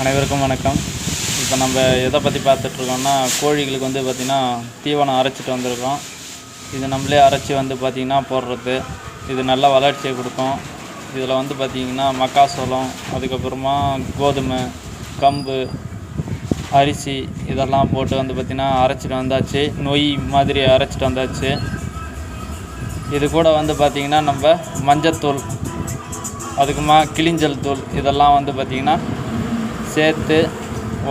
அனைவருக்கும் வணக்கம். இப்போ நம்ம எதை பற்றி பார்த்துட்ருக்கோம்னா, கோழிகளுக்கு வந்து பார்த்திங்கன்னா தீவனம் அரைச்சிட்டு வந்திருக்கோம். இது நம்மளே அரைச்சி வந்து பார்த்திங்கன்னா போடுறது. இது நல்ல வளர்ச்சியை கொடுக்கும். இதில் வந்து பார்த்திங்கன்னா மக்காசோளம், அதுக்கப்புறமா கோதுமை, கம்பு, அரிசி இதெல்லாம் போட்டு வந்து பார்த்திங்கன்னா அரைச்சிட்டு வந்தாச்சு. நொய் மாதிரி அரைச்சிட்டு வந்தாச்சு. இது கூட வந்து பார்த்திங்கன்னா நம்ம மஞ்சத்தூள், அதுக்குமா கிளிஞ்சல் தூள் இதெல்லாம் வந்து பார்த்திங்கன்னா சேர்த்து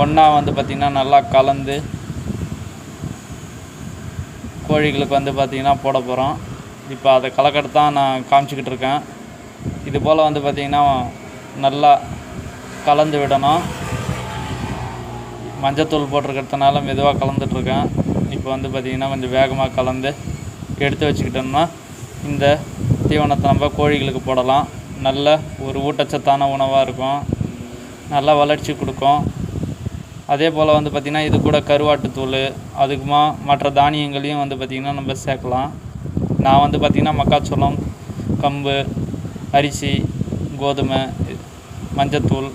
ஒன்றா வந்து பார்த்திங்கன்னா நல்லா கலந்து கோழிகளுக்கு வந்து பார்த்திங்கன்னா போட போகிறோம். இப்போ அதை கலக்கட்டு தான் நான் காமிச்சிக்கிட்டு இருக்கேன். இது போல் வந்து பார்த்திங்கன்னா நல்லா கலந்து விடணும். மஞ்சத்தூள் போட்டிருக்கிறதுனால மெதுவாக கலந்துட்ருக்கேன். இப்போ வந்து பார்த்திங்கன்னா கொஞ்சம் வேகமாக கலந்து எடுத்து வச்சுக்கிட்டோம்னா இந்த தீவனத்தை நம்ம கோழிகளுக்கு போடலாம். நல்ல ஒரு ஊட்டச்சத்தான உணவாக இருக்கும், நல்லா வளர்ச்சி கொடுக்கும். அதே போல் வந்து பார்த்திங்கன்னா இது கூட கருவாட்டுத்தூள், அதுக்குமா மற்ற தானியங்களையும் வந்து பார்த்திங்கன்னா நம்ம சேர்க்கலாம். நான் வந்து பார்த்திங்கன்னா மக்காச்சோளம், கம்பு, அரிசி, கோதுமை, மஞ்சத்தூள்,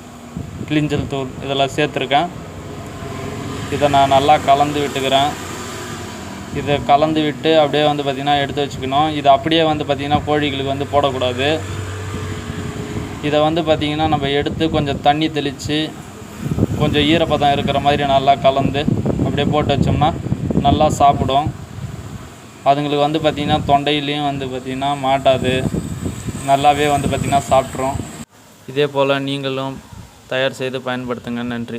கிளிஞ்சல் தூள் இதெல்லாம் சேர்த்துருக்கேன். இதை நான் நல்லா கலந்து விட்டுக்கிறேன். இதை கலந்து விட்டு அப்படியே வந்து பார்த்திங்கன்னா எடுத்து வச்சுக்கணும். இதை அப்படியே வந்து பார்த்திங்கன்னா கோழிகளுக்கு வந்து போடக்கூடாது. இதை வந்து பார்த்திங்கன்னா நம்ம எடுத்து கொஞ்சம் தண்ணி தெளித்து கொஞ்சம் ஈரப்பதம் இருக்கிற மாதிரி நல்லா கலந்து அப்படியே போட்டு வச்சோம்னா நல்லா சாப்பிடும். அதுங்களுக்கு வந்து பார்த்திங்கன்னா தொண்டையிலையும் வந்து பார்த்திங்கன்னா மாட்டாது, நல்லாவே வந்து பார்த்திங்கன்னா சாப்பிட்ரும். இதே போல் நீங்களும் தயார் செய்து பயன்படுத்துங்க. நன்றி.